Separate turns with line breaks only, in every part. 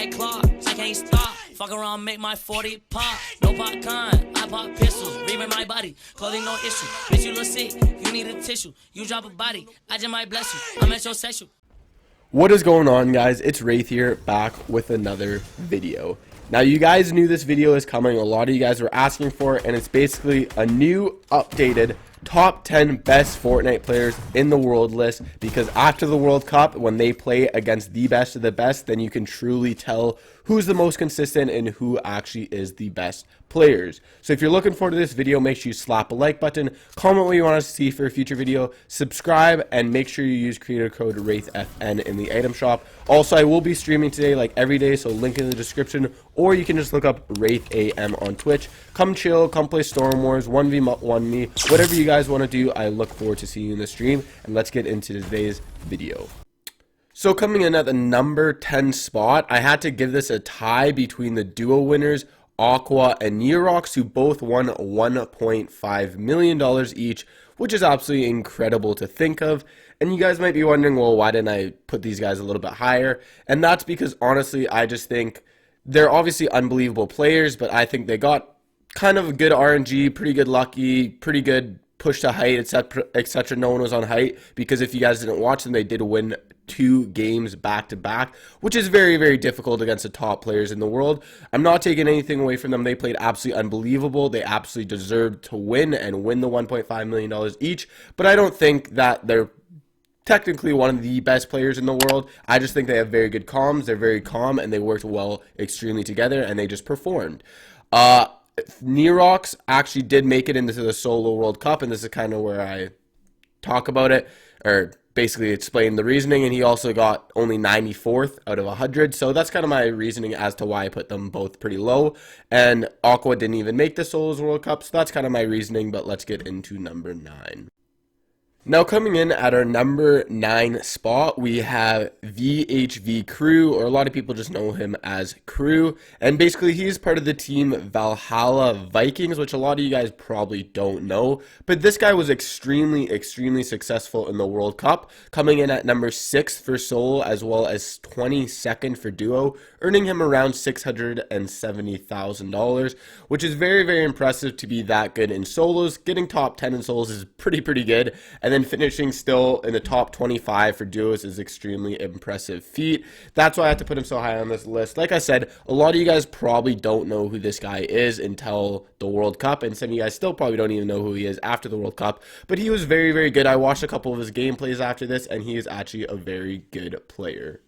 like Clark, I can't stop. Fuck around, make my 40 pop. No popcorn, I pop pistols. Reaming my body, clothing no issue. Bitch, you look sick, you need a tissue. You drop a body, I just might bless you. I'm metrosexual.
What is going on, guys? It's Wraith here, back with another video. Now, you guys knew this video is coming. A lot of you guys were asking for it, and it's basically a new updated top 10 best Fortnite players in the world list, because after the World Cup, when they play against the best of the best, then you can truly tell who's the most consistent and who actually is the best players. So if you're looking forward to this video, make sure you slap a like button, comment what you want us to see for a future video, subscribe, and make sure you use creator code WraithFN in the item shop. Also, I will be streaming today like every day, so link in the description, or you can just look up WraithAM on Twitch. Come chill, come play Storm Wars, 1v1 me, whatever you guys want to do. I look forward to seeing you in the stream, and let's get into today's video. So coming in at the number 10 spot, I had to give this a tie between the duo winners, Aqua and Nerox, who both won $1.5 million each, which is absolutely incredible to think of. And you guys might be wondering, well, why didn't I put these guys a little bit higher? And that's because, honestly, I just think they're obviously unbelievable players, but I think they got kind of good RNG, pretty good lucky, pretty good push to height, etc., etc. No one was on height, because if you guys didn't watch them, they did win 2 games back to back, which is very, very difficult against the top players in the world. I'm not taking anything away from them. They played absolutely unbelievable. They absolutely deserved to win and win the $1.5 million each, but I don't think that they're technically one of the best players in the world. I just think they have very good comms. They're very calm, and they worked well extremely together, and they just performed. Nerox actually did make it into the solo World Cup, and this is kind of where I talk about it, or basically explain the reasoning, and he also got only 94th out of 100, so that's kind of my reasoning as to why I put them both pretty low. And Aqua didn't even make the solos World Cup, so that's kind of my reasoning, but let's get into number 9. Now, coming in at our number 9 spot, we have VHV Crew, or a lot of people just know him as Crew, and basically he's part of the team Valhalla Vikings, which a lot of you guys probably don't know, but this guy was extremely successful in the World Cup, coming in at number 6 for solo as well as 22nd for duo, earning him around $670,000, which is very impressive to be that good in solos. Getting top 10 in solos is pretty good, and then finishing still in the top 25 for duos is extremely impressive feat. That's why I had to put him so high on this list. Like I said, a lot of you guys probably don't know who this guy is until the World Cup, and some of you guys still probably don't even know who he is after the World Cup, but he was very good. I watched a couple of his gameplays after this, and he is actually a very good player.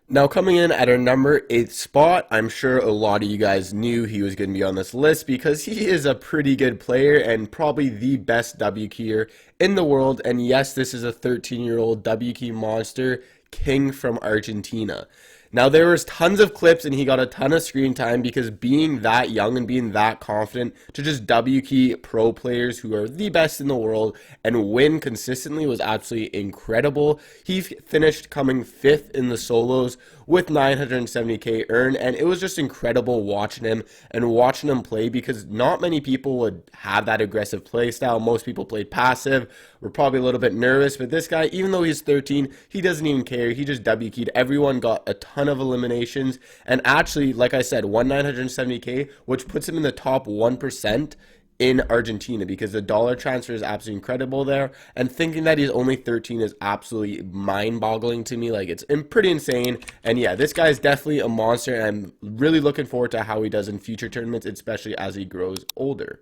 Now, coming in at our number 8 spot, I'm sure a lot of you guys knew he was going to be on this list because he is a pretty good player and probably the best W keyer in the world. And yes, this is a 13-year-old W key monster, King from Argentina. Now, there was tons of clips and he got a ton of screen time because being that young and being that confident to just W key pro players who are the best in the world and win consistently was absolutely incredible. He finished coming 5th in the solos with 970k earned, and it was just incredible watching him play because not many people would have that aggressive play style. Most people played passive, were probably a little bit nervous, but this guy, even though he's 13, he doesn't even care. He just W keyed. Everyone got a ton of eliminations, and actually, like I said, won 970k, which puts him in the top 1% in Argentina because the dollar transfer is absolutely incredible there, and thinking that he's only 13 is absolutely mind-boggling to me. Like, it's pretty insane. And yeah, this guy is definitely a monster, and I'm really looking forward to how he does in future tournaments, especially as he grows older.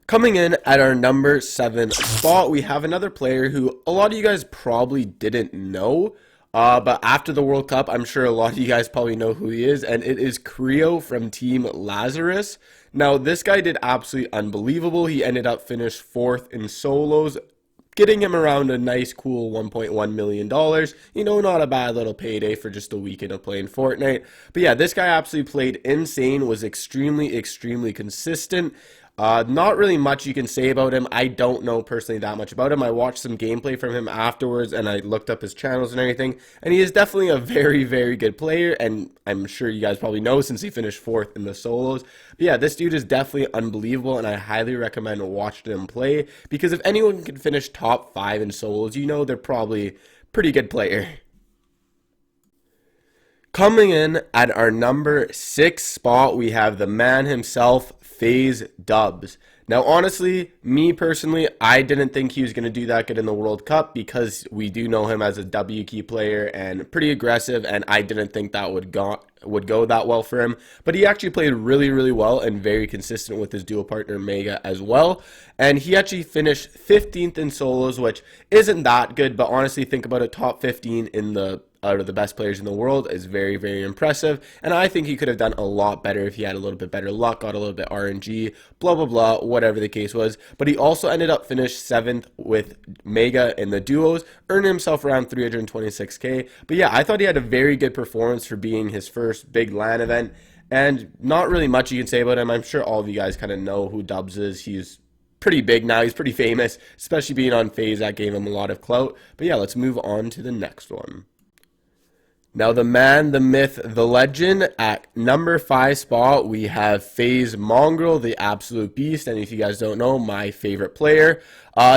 Coming in at our number 7 spot, we have another player who a lot of you guys probably didn't know, but after the World Cup, I'm sure a lot of you guys probably know who he is, and it is Creo from Team Lazarus. Now, this guy did absolutely unbelievable. He ended up finished 4th in solos, getting him around a nice, cool $1.1 million. You know, not a bad little payday for just a weekend of playing Fortnite. But yeah, this guy absolutely played insane, was extremely consistent. Not really much you can say about him. I don't know personally that much about him. I watched some gameplay from him afterwards, and I looked up his channels and everything, and he is definitely a very good player, and I'm sure you guys probably know since he finished 4th in the solos. But yeah, this dude is definitely unbelievable, and I highly recommend watching him play, because if anyone can finish top 5 in solos, you know they're probably a pretty good player. Coming in at our number 6 spot, we have the man himself, FaZe Dubs. Now, honestly, me personally, I didn't think he was going to do that good in the World Cup because we do know him as a W key player and pretty aggressive, and I didn't think that would go that well for him. But he actually played really, really well and very consistent with his duo partner Mega as well. And he actually finished 15th in solos, which isn't that good, but honestly, think about it, top 15 in the out of the best players in the world is very, very impressive. And I think he could have done a lot better if he had a little bit better luck, got a little bit RNG, blah, blah, blah, whatever the case was. But he also ended up finished 7th with Mega in the duos, earning himself around 326k. But yeah, I thought he had a very good performance for being his first big LAN event. And not really much you can say about him. I'm sure all of you guys kind of know who Dubs is. He's pretty big now. He's pretty famous, especially being on FaZe. That gave him a lot of clout. But yeah, let's move on to the next one. Now, the man, the myth, the legend, at number 5 spot, we have FaZe mongraal, the absolute beast, and if you guys don't know, my favorite player.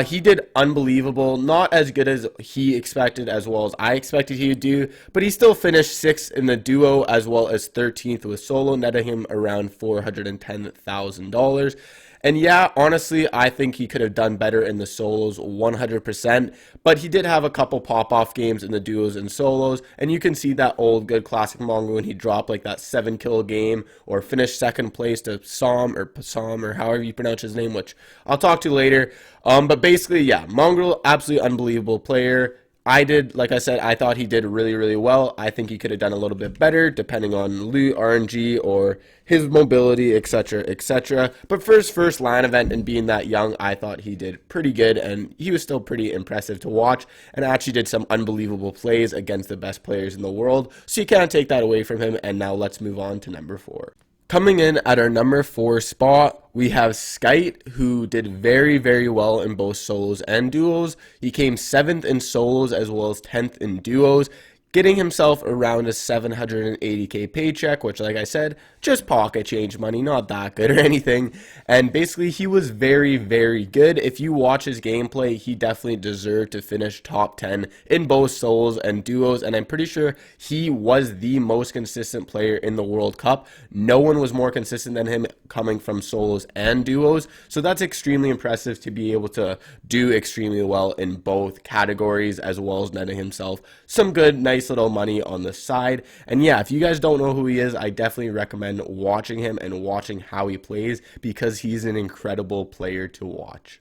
He did unbelievable, not as good as he expected as well as I expected he would do, but he still finished 6th in the duo as well as 13th with solo, netting him around $410,000. And yeah, honestly, I think he could have done better in the solos 100%, but he did have a couple pop-off games in the duos and solos, and you can see that old good classic mongraal when he dropped like that 7-kill game or finished 2nd place to Psalm or however you pronounce his name, which I'll talk to later. But basically, yeah, mongraal, absolutely unbelievable player. Like I said, I thought he did really, really well. I think he could have done a little bit better depending on loot, RNG, or his mobility, etc., etc. But for his first LAN event and being that young, I thought he did pretty good, and he was still pretty impressive to watch and actually did some unbelievable plays against the best players in the world. So you can't take that away from him, and now let's move on to number 4. Coming in at our number 4 spot, we have Skite, who did very, very well in both solos and duos. He came 7th in solos as well as 10th in duos, getting himself around a 780k paycheck, which, like I said, just pocket change money, not that good or anything. And basically, he was very, very good. If you watch his gameplay, he definitely deserved to finish top 10 in both solos and duos, and I'm pretty sure he was the most consistent player in the World Cup. No one was more consistent than him coming from solos and duos, so that's extremely impressive to be able to do extremely well in both categories, as well as netting himself some good, nice little money on the side. And yeah, if you guys don't know who he is, I definitely recommend watching him and watching how he plays, because he's an incredible player to watch.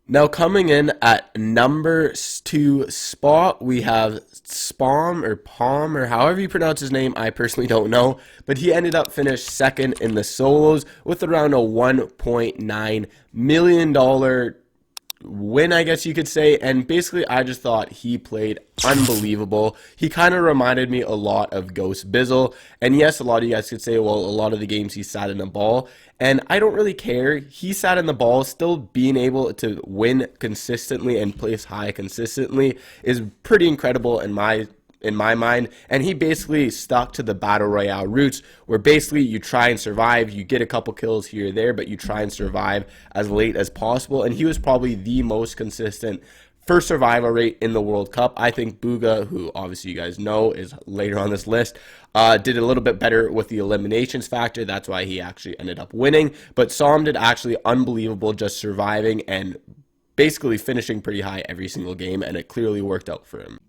Now, coming in at number 2 spot, we have Spom or Palm or however you pronounce his name. I personally don't know, but he ended up finished 2nd in the solos with around a $1.9 million win, I guess you could say. And basically, I just thought he played unbelievable. He kind of reminded me a lot of Ghost Bizzle. And yes, a lot of you guys could say, well, a lot of the games he sat in the ball, and I don't really care. He sat in the ball. Still being able to win consistently and place high consistently is pretty incredible in my mind. And he basically stuck to the battle royale roots, where basically you try and survive, you get a couple kills here or there, but you try and survive as late as possible. And he was probably the most consistent for survival rate in the World Cup. I think Bugha, who obviously you guys know is later on this list, did a little bit better with the eliminations factor. That's why he actually ended up winning. But Psalm did actually unbelievable just surviving and basically finishing pretty high every single game, and it clearly worked out for him.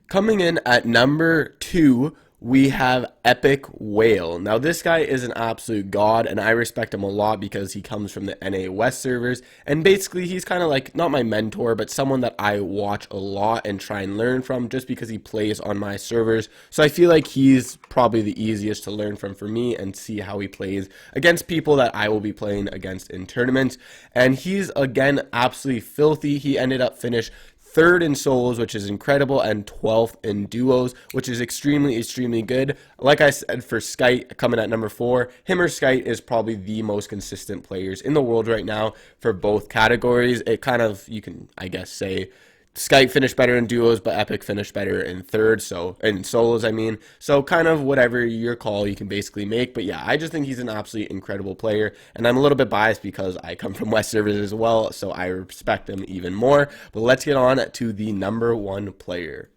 Coming in at number 2, we have Epic Whale. Now, this guy is an absolute god, and I respect him a lot because he comes from the NA West servers, and basically he's kind of like, not my mentor, but someone that I watch a lot and try and learn from, just because he plays on my servers. So I feel like he's probably the easiest to learn from for me and see how he plays against people that I will be playing against in tournaments. And he's, again, absolutely filthy. He ended up finished 3rd in solos, which is incredible, and 12th in duos, which is extremely, extremely good. Like I said, for Skite coming at number 4, him or Skite is probably the most consistent players in the world right now for both categories. It kind of, you can, I guess, say Skite finished better in duos, but Epic finished better in 3rd, so in solos, I mean. So kind of whatever your call you can basically make. But yeah, I just think he's an absolutely incredible player, and I'm a little bit biased because I come from West servers as well, so I respect him even more. But let's get on to the number 1 player.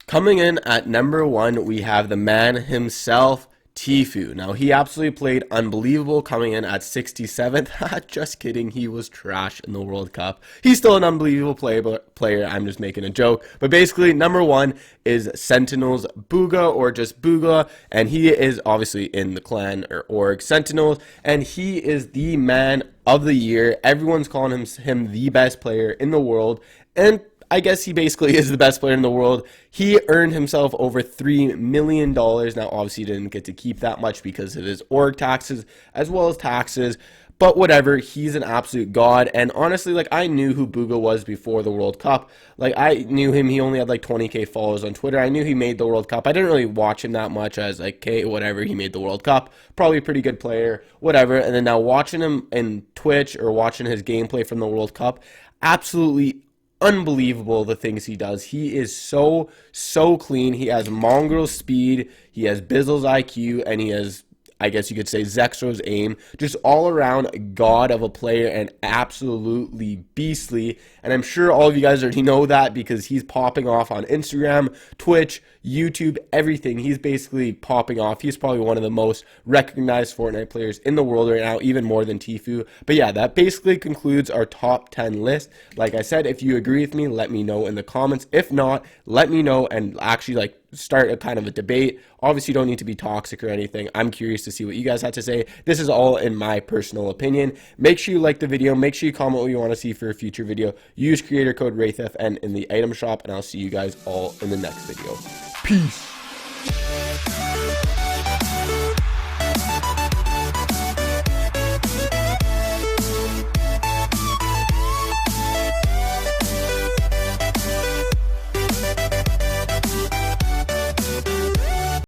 Coming in at number 1, we have the man himself, Tfue. Now, he absolutely played unbelievable, coming in at 67th. Just kidding, he was trash in the World Cup. He's still an unbelievable player. I'm just making a joke. But basically, number 1 is Sentinels Bugha, or just bugha, and he is obviously in the clan or org Sentinels, and he is the man of the year. Everyone's calling him the best player in the world, and I guess he basically is the best player in the world. He earned himself over $3 million. Now, obviously, he didn't get to keep that much because of his org taxes as well as taxes. But whatever, he's an absolute god. And honestly, like, I knew who bugha was before the World Cup. Like, I knew him. He only had like 20K followers on Twitter. I knew he made the World Cup. I didn't really watch him that much. I was like, okay, whatever, he made the World Cup. Probably a pretty good player, whatever. And then now watching him in Twitch or watching his gameplay from the World Cup, absolutely unbelievable the things he does. He is so clean. He has mongraal speed, he has Bizzle's IQ, and he has, I guess you could say, Zexro's aim. Just all around god of a player and absolutely beastly. And I'm sure all of you guys already know that because he's popping off on Instagram, Twitch, YouTube, everything. He's basically popping off. He's probably one of the most recognized Fortnite players in the world right now, even more than Tfue. But yeah, that basically concludes our top 10 list. Like I said, if you agree with me, let me know in the comments. If not, let me know and actually like start a kind of a debate. Obviously, you don't need to be toxic or anything. I'm curious to see what you guys have to say. This is all in my personal opinion. Make sure you like the video. Make sure you comment what you want to see for a future video. Use creator code WraithFN in the item shop, and I'll see you guys all in the next video. Peace.